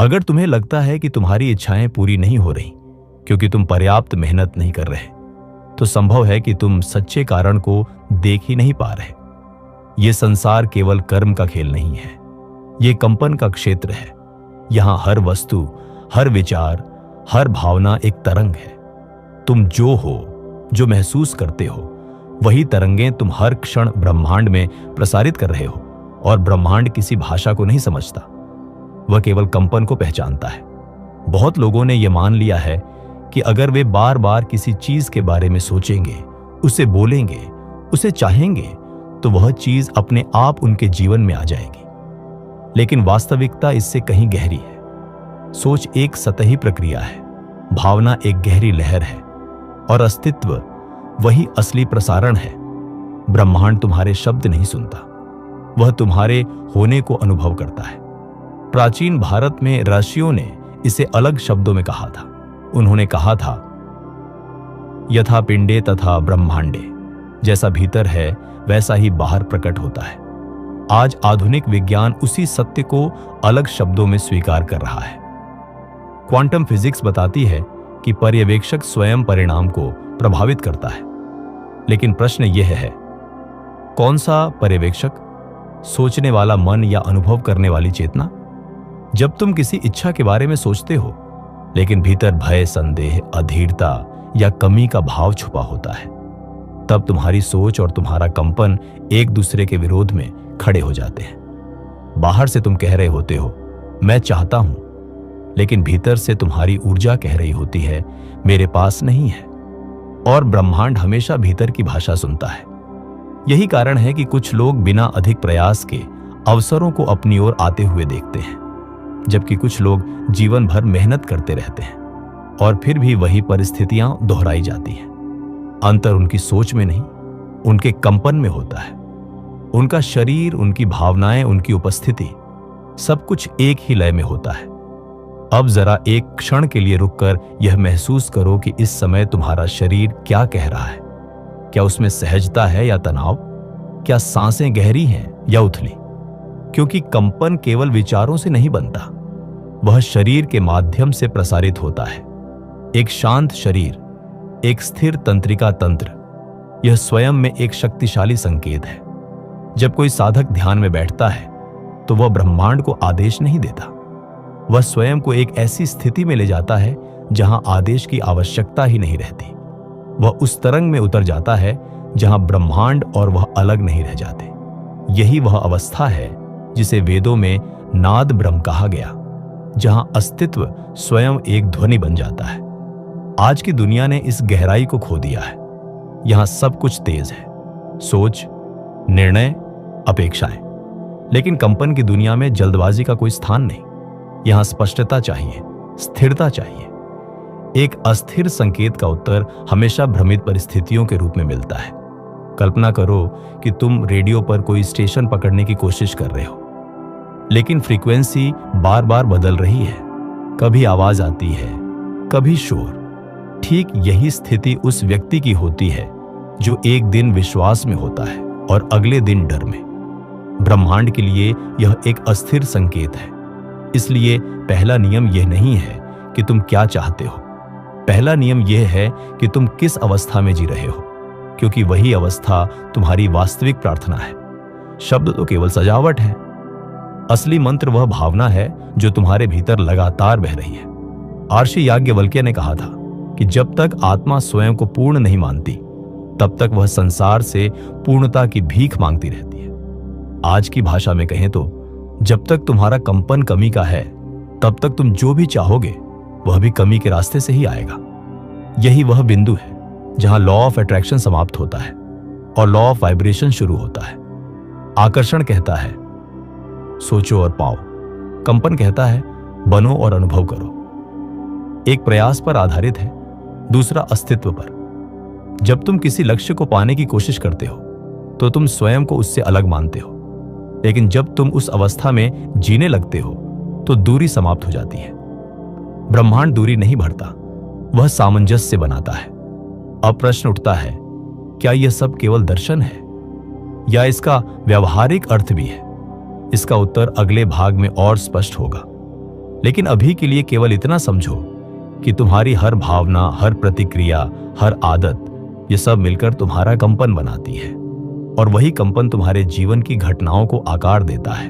अगर तुम्हें लगता है कि तुम्हारी इच्छाएं पूरी नहीं हो रही क्योंकि तुम पर्याप्त मेहनत नहीं कर रहे, तो संभव है कि तुम सच्चे कारण को देख ही नहीं पा रहे। यह संसार केवल कर्म का खेल नहीं है, यह कंपन का क्षेत्र है। यहां हर वस्तु, हर विचार, हर भावना एक तरंग है। तुम जो हो, जो महसूस करते हो, वही तरंगें तुम हर क्षण ब्रह्मांड में प्रसारित कर रहे हो। और ब्रह्मांड किसी भाषा को नहीं समझता, वह केवल कंपन को पहचानता है। बहुत लोगों ने यह मान लिया है कि अगर वे बार बार किसी चीज के बारे में सोचेंगे, उसे बोलेंगे, उसे चाहेंगे, तो वह चीज अपने आप उनके जीवन में आ जाएगी। लेकिन वास्तविकता इससे कहीं गहरी है। सोच एक सतही प्रक्रिया है, भावना एक गहरी लहर है, और अस्तित्व वही असली प्रसारण है। ब्रह्मांड तुम्हारे शब्द नहीं सुनता, वह तुम्हारे होने को अनुभव करता है। प्राचीन भारत में ऋषियों ने इसे अलग शब्दों में कहा था। उन्होंने कहा था, यथा पिंडे तथा ब्रह्मांडे, जैसा भीतर है वैसा ही बाहर प्रकट होता है। आज आधुनिक विज्ञान उसी सत्य को अलग शब्दों में स्वीकार कर रहा है। क्वांटम फिजिक्स बताती है कि पर्यवेक्षक स्वयं परिणाम को प्रभावित करता है। लेकिन प्रश्न यह है, कौन सा पर्यवेक्षक? सोचने वाला मन या अनुभव करने वाली चेतना? जब तुम किसी इच्छा के बारे में सोचते हो, लेकिन भीतर भय, संदेह, अधीरता या कमी का भाव छुपा होता है, तब तुम्हारी सोच और तुम्हारा कंपन एक दूसरे के विरोध में खड़े हो जाते हैं। बाहर से तुम कह रहे होते हो, मैं चाहता हूं, लेकिन भीतर से तुम्हारी ऊर्जा कह रही होती है, मेरे पास नहीं है। और ब्रह्मांड हमेशा भीतर की भाषा सुनता है। यही कारण है कि कुछ लोग बिना अधिक प्रयास के अवसरों को अपनी ओर आते हुए देखते हैं, जबकि कुछ लोग जीवन भर मेहनत करते रहते हैं और फिर भी वही परिस्थितियां दोहराई जाती हैं। अंतर उनकी सोच में नहीं, उनके कंपन में होता है। उनका शरीर, उनकी भावनाएं, उनकी उपस्थिति, सब कुछ एक ही लय में होता है। अब जरा एक क्षण के लिए रुककर यह महसूस करो कि इस समय तुम्हारा शरीर क्या कह रहा है। क्या उसमें सहजता है या तनाव? क्या सांसें गहरी हैं या उथली? क्योंकि कंपन केवल विचारों से नहीं बनता, वह शरीर के माध्यम से प्रसारित होता है। एक शांत शरीर, एक स्थिर तंत्रिका तंत्र, यह स्वयं में एक शक्तिशाली संकेत है। जब कोई साधक ध्यान में बैठता है तो वह ब्रह्मांड को आदेश नहीं देता, वह स्वयं को एक ऐसी स्थिति में ले जाता है जहां आदेश की आवश्यकता ही नहीं रहती। वह उस तरंग में उतर जाता है जहां ब्रह्मांड और वह अलग नहीं रह जाते। यही वह अवस्था है जिसे वेदों में नाद ब्रह्म कहा गया, जहां अस्तित्व स्वयं एक ध्वनि बन जाता है। आज की दुनिया ने इस गहराई को खो दिया है। यहां सब कुछ तेज है, सोच, निर्णय, अपेक्षाएं। लेकिन कंपन की दुनिया में जल्दबाजी का कोई स्थान नहीं। यहां स्पष्टता चाहिए, स्थिरता चाहिए। एक अस्थिर संकेत का उत्तर हमेशा भ्रमित परिस्थितियों के रूप में मिलता है। कल्पना करो कि तुम रेडियो पर कोई स्टेशन पकड़ने की कोशिश कर रहे हो, लेकिन फ्रीक्वेंसी बार बार बदल रही है। कभी आवाज आती है, कभी शोर। ठीक यही स्थिति उस व्यक्ति की होती है जो एक दिन विश्वास में होता है और अगले दिन डर में। ब्रह्मांड के लिए यह एक अस्थिर संकेत है। इसलिए पहला नियम यह नहीं है कि तुम क्या चाहते हो, पहला नियम यह है कि तुम किस अवस्था में जी रहे हो, क्योंकि वही अवस्था तुम्हारी वास्तविक प्रार्थना है। शब्द तो केवल सजावट है, असली मंत्र वह भावना है जो तुम्हारे भीतर लगातार बह रही है। महर्षि याज्ञवल्क्य ने कहा था कि जब तक आत्मा स्वयं को पूर्ण नहीं मानती, तब तक वह संसार से पूर्णता की भीख मांगती रहती है। आज की भाषा में कहें तो जब तक तुम्हारा कंपन कमी का है, तब तक तुम जो भी चाहोगे वह भी कमी के रास्ते से ही आएगा। यही वह बिंदु है जहां लॉ ऑफ अट्रैक्शन समाप्त होता है और लॉ ऑफ वाइब्रेशन शुरू होता है। आकर्षण कहता है सोचो और पाओ, कंपन कहता है बनो और अनुभव करो। एक प्रयास पर आधारित है, दूसरा अस्तित्व पर। जब तुम किसी लक्ष्य को पाने की कोशिश करते हो तो तुम स्वयं को उससे अलग मानते हो, लेकिन जब तुम उस अवस्था में जीने लगते हो तो दूरी समाप्त हो जाती है। ब्रह्मांड दूरी नहीं भरता, वह सामंजस्य बनाता है। अब प्रश्न उठता है, क्या यह सब केवल दर्शन है या इसका व्यावहारिक अर्थ भी है? इसका उत्तर अगले भाग में और स्पष्ट होगा। लेकिन अभी के लिए केवल इतना समझो कि तुम्हारी हर भावना, हर प्रतिक्रिया, हर आदत, ये सब मिलकर तुम्हारा कंपन बनाती है और वही कंपन तुम्हारे जीवन की घटनाओं को आकार देता है।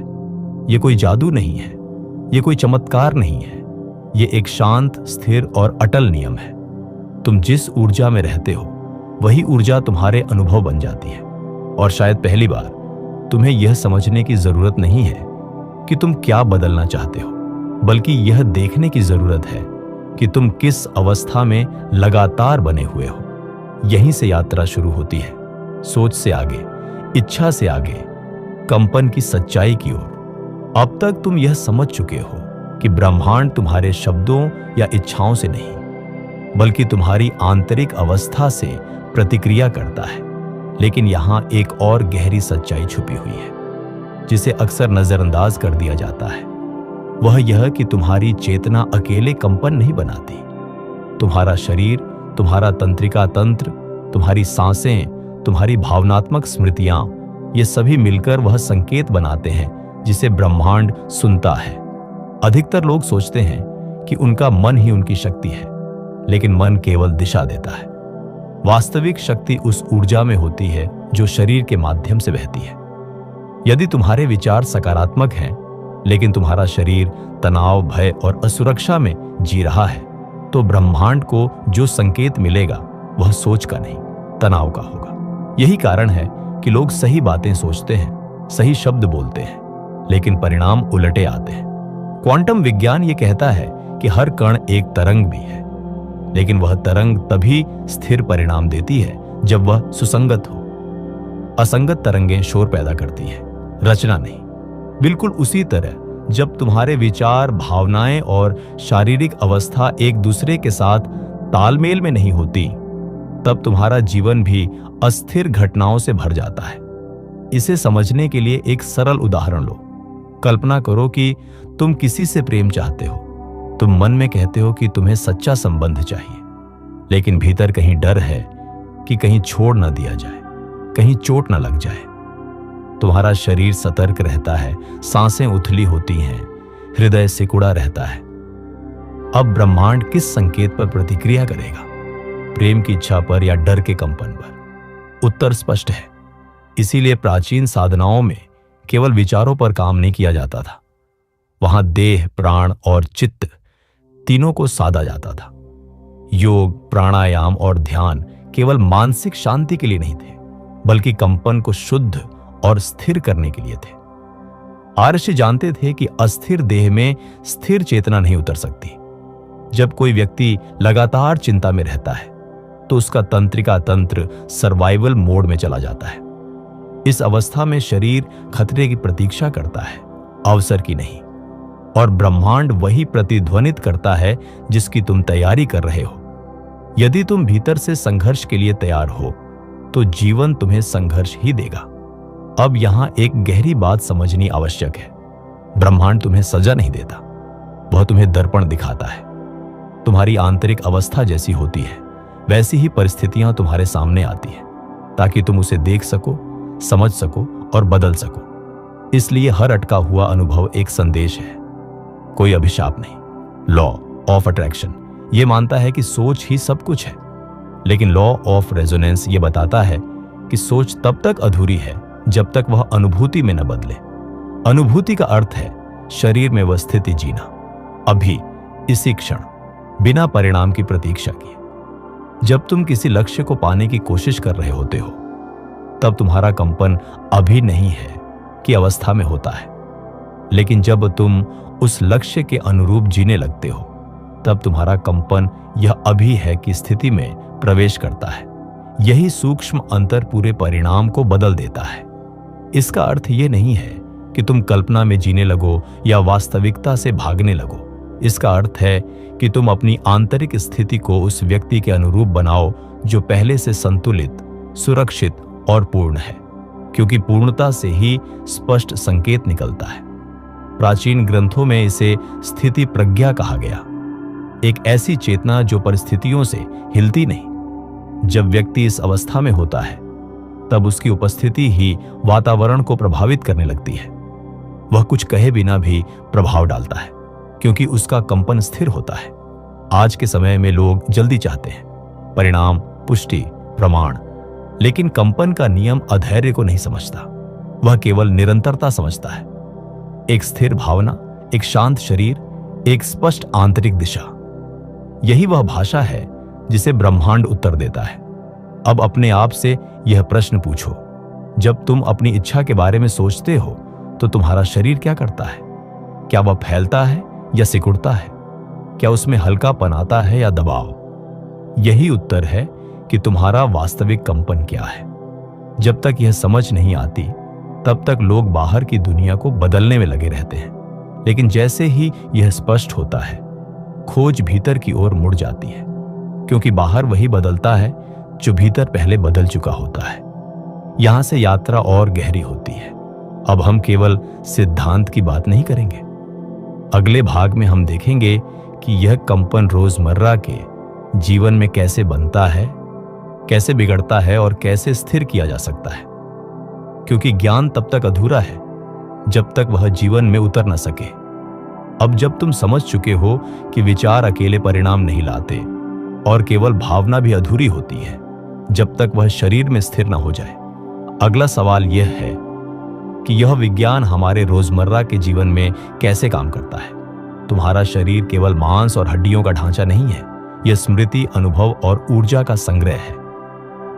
ये कोई जादू नहीं है, ये कोई चमत्कार नहीं है, ये एक शांत, स्थिर और अटल नियम है। तुम जिस ऊर्जा में रहते हो वही ऊर्जा तुम्हारे अनुभव बन जाती है। और शायद पहली बार तुम्हें यह समझने की जरूरत नहीं है कि तुम क्या बदलना चाहते हो, बल्कि यह देखने की जरूरत है कि तुम किस अवस्था में लगातार बने हुए हो। यहीं से यात्रा शुरू होती है, सोच से आगे, इच्छा से आगे, कंपन की सच्चाई की ओर। अब तक तुम यह समझ चुके हो कि ब्रह्मांड तुम्हारे शब्दों या इच्छाओं से नहीं, बल्कि तुम्हारी आंतरिक अवस्था से प्रतिक्रिया करता है। लेकिन यहां एक और गहरी सच्चाई छुपी हुई है जिसे अक्सर नजरअंदाज कर दिया जाता है। वह यह कि तुम्हारी चेतना अकेले कंपन नहीं बनाती। तुम्हारा शरीर, तुम्हारा तंत्रिका तंत्र, तुम्हारी सांसें, तुम्हारी भावनात्मक स्मृतियां, ये सभी मिलकर वह संकेत बनाते हैं जिसे ब्रह्मांड सुनता है। अधिकतर लोग सोचते हैं कि उनका मन ही उनकी शक्ति है, लेकिन मन केवल दिशा देता है। वास्तविक शक्ति उस ऊर्जा में होती है जो शरीर के माध्यम से बहती है। यदि तुम्हारे विचार सकारात्मक हैं, लेकिन तुम्हारा शरीर तनाव, भय और असुरक्षा में जी रहा है, तो ब्रह्मांड को जो संकेत मिलेगा वह सोच का नहीं, तनाव का होगा। यही कारण है कि लोग सही बातें सोचते हैं, सही शब्द बोलते हैं, लेकिन परिणाम उलटे आते हैं। क्वांटम विज्ञान ये कहता है कि हर कण एक तरंग भी है, लेकिन वह तरंग तभी स्थिर परिणाम देती है जब वह सुसंगत हो। असंगत तरंगें शोर पैदा करती हैं, रचना नहीं। बिल्कुल उसी तरह जब तुम्हारे विचार, भावनाएं और शारीरिक अवस्था एक दूसरे के साथ तालमेल में नहीं होती, तब तुम्हारा जीवन भी अस्थिर घटनाओं से भर जाता है। इसे समझने के लिए एक सरल उदाहरण लो। कल्पना करो कि तुम किसी से प्रेम चाहते हो। तुम मन में कहते हो कि तुम्हें सच्चा संबंध चाहिए, लेकिन भीतर कहीं डर है कि कहीं छोड़ न दिया जाए, कहीं चोट न लग जाए। तुम्हारा शरीर सतर्क रहता है, सांसें उथली होती हैं, हृदय सिकुड़ा रहता है। अब ब्रह्मांड किस संकेत पर प्रतिक्रिया करेगा? प्रेम की इच्छा पर या डर के कंपन पर? उत्तर स्पष्ट है। इसीलिए प्राचीन साधनाओं में केवल विचारों पर काम नहीं किया जाता था। वहां देह, प्राण और चित्त तीनों को साधा जाता था। योग, प्राणायाम और ध्यान केवल मानसिक शांति के लिए नहीं थे, बल्कि कंपन को शुद्ध और स्थिर करने के लिए थे। आर्षि जानते थे कि अस्थिर देह में स्थिर चेतना नहीं उतर सकती। जब कोई व्यक्ति लगातार चिंता में रहता है, तो उसका तंत्रिका तंत्र सर्वाइवल मोड में चला जाता है। इस अवस्था में शरीर खतरे की प्रतीक्षा करता है, अवसर की नहीं। और ब्रह्मांड वही प्रतिध्वनित करता है जिसकी तुम तैयारी कर रहे हो। यदि तुम भीतर से संघर्ष के लिए तैयार हो, तो जीवन तुम्हें संघर्ष ही देगा। अब यहां एक गहरी बात समझनी आवश्यक है। ब्रह्मांड तुम्हें सजा नहीं देता, वह तुम्हें दर्पण दिखाता है। तुम्हारी आंतरिक अवस्था जैसी होती है, वैसी ही परिस्थितियां तुम्हारे सामने आती है, ताकि तुम उसे देख सको, समझ सको और बदल सको। इसलिए हर अटका हुआ अनुभव एक संदेश है, कोई अभिशाप नहीं। लॉ ऑफ अट्रैक्शन ये मानता है कि सोच ही सब कुछ है, लेकिन लॉ ऑफ रेजोनेंस ये बताता है कि सोच तब तक अधूरी है जब तक वह अनुभूति में न बदले। अनुभूति का अर्थ है शरीर में वह स्थिति जीना, अभी, इसी क्षण, बिना परिणाम की प्रतीक्षा किए। जब तुम किसी लक्ष्य को पाने की कोशिश कर रहे होते हो, तब तुम्हारा कंपन अभी नहीं है कि अवस्था में होता है। लेकिन जब तुम उस लक्ष्य के अनुरूप जीने लगते हो, तब तुम्हारा कंपन यह अभी है कि स्थिति में प्रवेश करता है। यही सूक्ष्म अंतर पूरे परिणाम को बदल देता है। इसका अर्थ यह नहीं है कि तुम कल्पना में जीने लगो या वास्तविकता से भागने लगो। इसका अर्थ है कि तुम अपनी आंतरिक स्थिति को उस व्यक्ति के अनुरूप बनाओ जो पहले से संतुलित, सुरक्षित और पूर्ण है, क्योंकि पूर्णता से ही स्पष्ट संकेत निकलता है। प्राचीन ग्रंथों में इसे स्थिति प्रज्ञा कहा गया, एक ऐसी चेतना जो परिस्थितियों से हिलती नहीं। जब व्यक्ति इस अवस्था में होता है, तब उसकी उपस्थिति ही वातावरण को प्रभावित करने लगती है। वह कुछ कहे बिना भी प्रभाव डालता है। क्योंकि उसका कंपन स्थिर होता है। आज के समय में लोग जल्दी चाहते हैं, परिणाम, पुष्टि, प्रमाण, लेकिन कंपन का नियम अधैर्य को नहीं समझता, वह केवल निरंतरता समझता है। एक स्थिर भावना, एक शांत शरीर, एक स्पष्ट आंतरिक दिशा, यही वह भाषा है जिसे ब्रह्मांड उत्तर देता है। अब अपने आप से यह प्रश्न पूछो, जब तुम अपनी इच्छा के बारे में सोचते हो तो तुम्हारा शरीर क्या करता है? क्या वह फैलता है या सिकुड़ता है? क्या उसमें हल्कापन आता है या दबाव? यही उत्तर है कि तुम्हारा वास्तविक कंपन क्या है। जब तक यह समझ नहीं आती तब तक लोग बाहर की दुनिया को बदलने में लगे रहते हैं, लेकिन जैसे ही यह स्पष्ट होता है, खोज भीतर की ओर मुड़ जाती है, क्योंकि बाहर वही बदलता है जो भीतर पहले बदल चुका होता है। यहां से यात्रा और गहरी होती है। अब हम केवल सिद्धांत की बात नहीं करेंगे। अगले भाग में हम देखेंगे कि यह कंपन रोजमर्रा के जीवन में कैसे बनता है, कैसे बिगड़ता है और कैसे स्थिर किया जा सकता है, क्योंकि ज्ञान तब तक अधूरा है जब तक वह जीवन में उतर न सके। अब जब तुम समझ चुके हो कि विचार अकेले परिणाम नहीं लाते और केवल भावना भी अधूरी होती है जब तक वह शरीर में स्थिर न हो जाए, अगला सवाल यह है कि यह विज्ञान हमारे रोजमर्रा के जीवन में कैसे काम करता है। तुम्हारा शरीर केवल मांस और हड्डियों का ढांचा नहीं है, यह स्मृति, अनुभव और ऊर्जा का संग्रह है।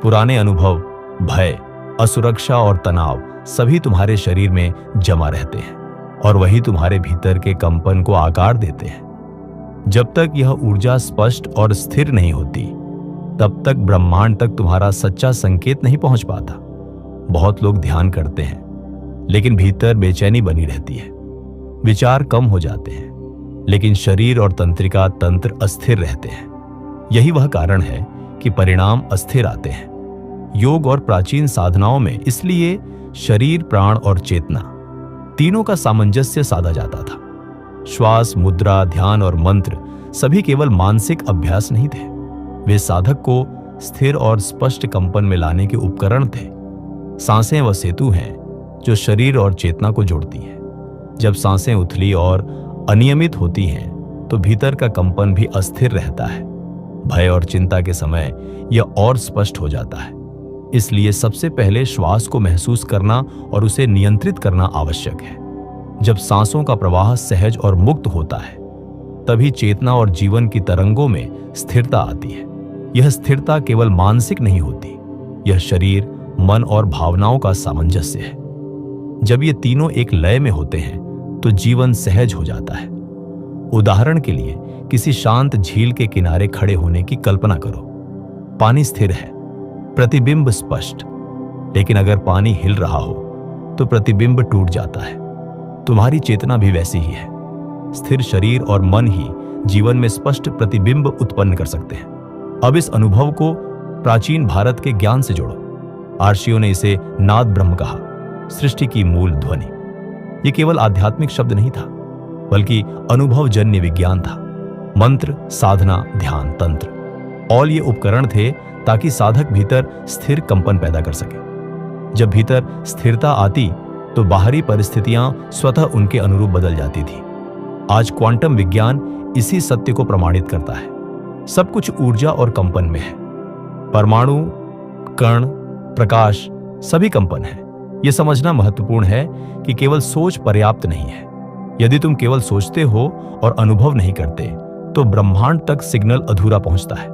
पुराने अनुभव, भय, असुरक्षा और तनाव सभी तुम्हारे शरीर में जमा रहते हैं और वही तुम्हारे भीतर के कंपन को आकार देते हैं। जब तक यह ऊर्जा स्पष्ट और स्थिर नहीं होती तब तक ब्रह्मांड तक तुम्हारा सच्चा संकेत नहीं पहुंच पाता। बहुत लोग ध्यान करते हैं लेकिन भीतर बेचैनी बनी रहती है, विचार कम हो जाते हैं, लेकिन शरीर और तंत्रिका तंत्र अस्थिर रहते हैं। यही वह कारण है कि परिणाम अस्थिर आते हैं। योग और प्राचीन साधनाओं में इसलिए शरीर, प्राण और चेतना तीनों का सामंजस्य साधा जाता था। श्वास, मुद्रा, ध्यान और मंत्र सभी केवल मानसिक अभ्यास नहीं थे, वे साधक को स्थिर और स्पष्ट कंपन में लाने के उपकरण थे। सांसें वह सेतु हैं जो शरीर और चेतना को जोड़ती हैं। जब सांसें उथली और अनियमित होती हैं तो भीतर का कंपन भी अस्थिर रहता है। भय और चिंता के समय यह और स्पष्ट हो जाता है। इसलिए सबसे पहले श्वास को महसूस करना और उसे नियंत्रित करना आवश्यक है। जब सांसों का प्रवाह सहज और मुक्त होता है तभी चेतना और जीवन की तरंगों में स्थिरता आती है। यह स्थिरता केवल मानसिक नहीं होती, यह शरीर, मन और भावनाओं का सामंजस्य है। जब ये तीनों एक लय में होते हैं तो जीवन सहज हो जाता है। उदाहरण के लिए किसी शांत झील के किनारे खड़े होने की कल्पना करो। पानी स्थिर है, प्रतिबिंब स्पष्ट, लेकिन अगर पानी हिल रहा हो तो प्रतिबिंब टूट जाता है। तुम्हारी चेतना भी वैसी ही है। स्थिर शरीर और मन ही जीवन में स्पष्ट प्रतिबिंब उत्पन्न कर सकते हैं। अब इस अनुभव को प्राचीन भारत के ज्ञान से जोड़ो। आर्षियों ने इसे नाद ब्रह्म कहा, सृष्टि की मूल ध्वनि। यह केवल आध्यात्मिक शब्द नहीं था बल्कि अनुभवजन्य विज्ञान था। मंत्र, साधना, ध्यान, तंत्र और ये उपकरण थे ताकि साधक भीतर स्थिर कंपन पैदा कर सके। जब भीतर स्थिरता आती तो बाहरी परिस्थितियां स्वतः उनके अनुरूप बदल जाती थी। आज क्वांटम विज्ञान इसी सत्य को प्रमाणित करता है। सब कुछ ऊर्जा और कंपन में है। परमाणु, कण, प्रकाश सभी कंपन है। यह समझना महत्वपूर्ण है कि केवल सोच पर्याप्त नहीं है। यदि तुम केवल सोचते हो और अनुभव नहीं करते तो ब्रह्मांड तक सिग्नल अधूरा पहुंचता है।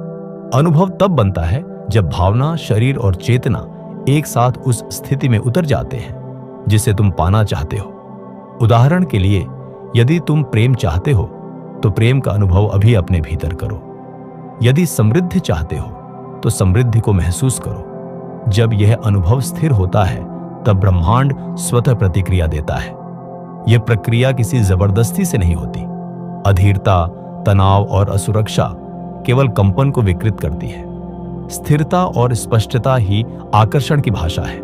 अनुभव तब बनता है जब भावना, शरीर और चेतना एक साथ उस स्थिति में उतर जाते हैं जिसे तुम पाना चाहते हो। उदाहरण के लिए, यदि तुम प्रेम चाहते हो तो प्रेम का अनुभव अभी अपने भीतर करो। यदि समृद्धि चाहते हो तो समृद्धि को महसूस करो। जब यह अनुभव स्थिर होता है तब ब्रह्मांड स्वतः प्रतिक्रिया देता है। यह प्रक्रिया किसी जबरदस्ती से नहीं होती। अधीरता, तनाव और असुरक्षा केवल कंपन को विकृत करती है। स्थिरता और स्पष्टता ही आकर्षण की भाषा है।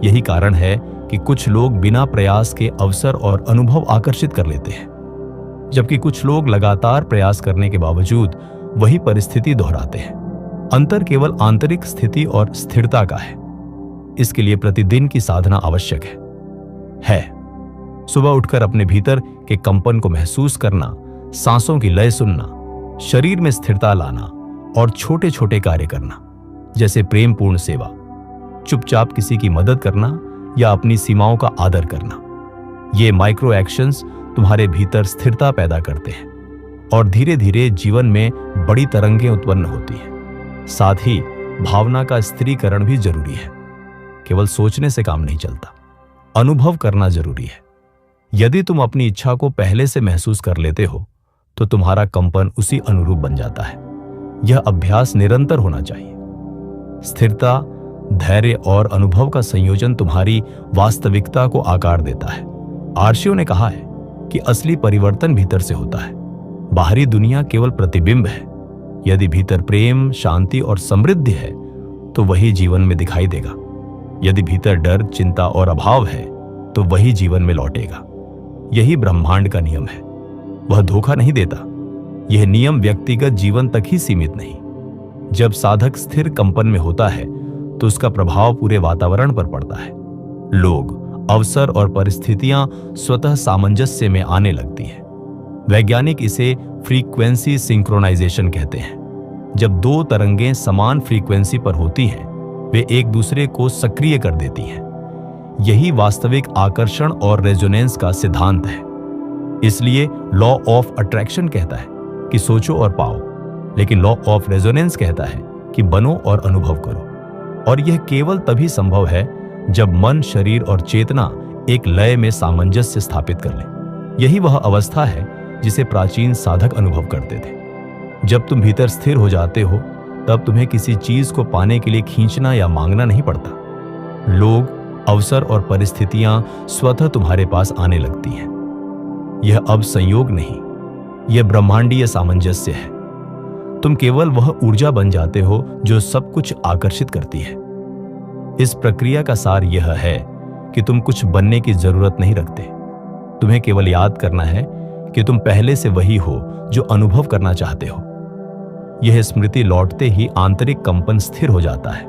यही कारण है कि कुछ लोग बिना प्रयास के अवसर और अनुभव आकर्षित कर लेते हैं, जबकि कुछ लोग लगातार प्रयास करने के बावजूद वही परिस्थिति दोहराते हैं। अंतर केवल आंतरिक स्थिति और स्थिरता का है। इसके लिए प्रतिदिन की साधना आवश्यक है। सुबह उठकर अपने भीतर के कंपन को महसूस करना सांसों की लय सुनना, शरीर में स्थिरता लाना और छोटे छोटे कार्य करना, जैसे प्रेमपूर्ण सेवा, चुपचाप किसी की मदद करना या अपनी सीमाओं का आदर करना। ये माइक्रो एक्शंस तुम्हारे भीतर स्थिरता पैदा करते हैं और धीरे धीरे जीवन में बड़ी तरंगें उत्पन्न होती हैं। साथ ही भावना का स्थिरीकरण भी जरूरी है। केवल सोचने से काम नहीं चलता, अनुभव करना जरूरी है। यदि तुम अपनी इच्छा को पहले से महसूस कर लेते हो तो तुम्हारा कंपन उसी अनुरूप बन जाता है। यह अभ्यास निरंतर होना चाहिए। स्थिरता, धैर्य और अनुभव का संयोजन तुम्हारी वास्तविकता को आकार देता है। आर्शियों ने कहा है कि असली परिवर्तन भीतर से होता है, बाहरी दुनिया केवल प्रतिबिंब है। यदि भीतर प्रेम, शांति और समृद्धि है तो वही जीवन में दिखाई देगा। यदि भीतर डर, चिंता और अभाव है तो वही जीवन में लौटेगा। यही ब्रह्मांड का नियम है। वह धोखा नहीं देता। यह नियम व्यक्तिगत जीवन तक ही सीमित नहीं। जब साधक स्थिर कंपन में होता है तो उसका प्रभाव पूरे वातावरण पर पड़ता है। लोग, अवसर और परिस्थितियां स्वतः सामंजस्य में आने लगती हैं। वैज्ञानिक इसे फ्रीक्वेंसी सिंक्रोनाइजेशन कहते हैं। जब दो तरंगें समान फ्रीक्वेंसी पर होती हैं, वे एक दूसरे को सक्रिय कर देती हैं। यही वास्तविक आकर्षण और रेजोनेंस का सिद्धांत है। इसलिए लॉ ऑफ अट्रैक्शन कहता है कि सोचो और पाओ, लेकिन लॉ ऑफ रेजोनेंस कहता है कि बनो और अनुभव करो। और यह केवल तभी संभव है जब मन, शरीर और चेतना एक लय में सामंजस्य स्थापित कर ले। यही वह अवस्था है जिसे प्राचीन साधक अनुभव करते थे। जब तुम भीतर स्थिर हो जाते हो तब तुम्हें किसी चीज को पाने के लिए खींचना या मांगना नहीं पड़ता। लोग, अवसर और परिस्थितियां स्वतः तुम्हारे पास आने लगती हैं। यह अब संयोग नहीं, यह ब्रह्मांडीय सामंजस्य है। तुम केवल वह ऊर्जा बन जाते हो जो सब कुछ आकर्षित करती है। इस प्रक्रिया का सार यह है कि तुम कुछ बनने की जरूरत नहीं रखते। तुम्हें केवल याद करना है कि तुम पहले से वही हो जो अनुभव करना चाहते हो। यह स्मृति लौटते ही आंतरिक कंपन स्थिर हो जाता है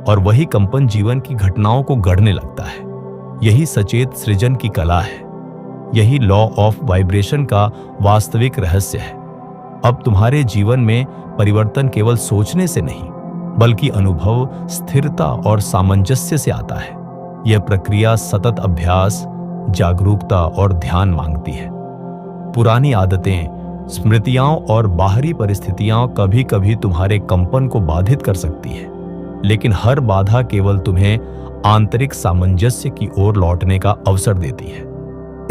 और वही कंपन जीवन की घटनाओं को गढ़ने लगता है। यही सचेत सृजन की कला है। यही लॉ ऑफ वाइब्रेशन का वास्तविक रहस्य है। अब तुम्हारे जीवन में परिवर्तन केवल सोचने से नहीं, बल्कि अनुभव, स्थिरता और सामंजस्य से आता है। यह प्रक्रिया सतत अभ्यास, जागरूकता और ध्यान मांगती है। पुरानी आदतें, स्मृतियां और बाहरी परिस्थितियां कभी कभी तुम्हारे कंपन को बाधित कर सकती है, लेकिन हर बाधा केवल तुम्हें आंतरिक सामंजस्य की ओर लौटने का अवसर देती है।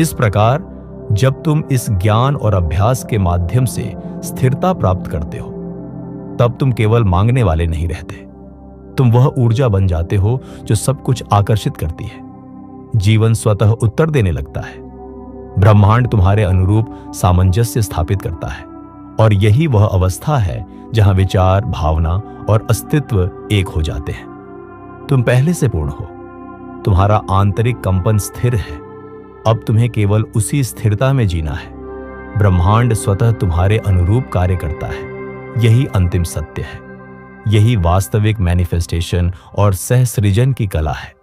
इस प्रकार जब तुम इस ज्ञान और अभ्यास के माध्यम से स्थिरता प्राप्त करते हो, तब तुम केवल मांगने वाले नहीं रहते। तुम वह ऊर्जा बन जाते हो जो सब कुछ आकर्षित करती है। जीवन स्वतः उत्तर देने लगता है। ब्रह्मांड तुम्हारे अनुरूप सामंजस्य स्थापित करता है और यही वह अवस्था है जहां विचार, भावना और अस्तित्व एक हो जाते हैं। तुम पहले से पूर्ण हो। तुम्हारा आंतरिक कंपन स्थिर है। अब तुम्हें केवल उसी स्थिरता में जीना है। ब्रह्मांड स्वतः तुम्हारे अनुरूप कार्य करता है। यही अंतिम सत्य है। यही वास्तविक मैनिफेस्टेशन और सह सृजन की कला है।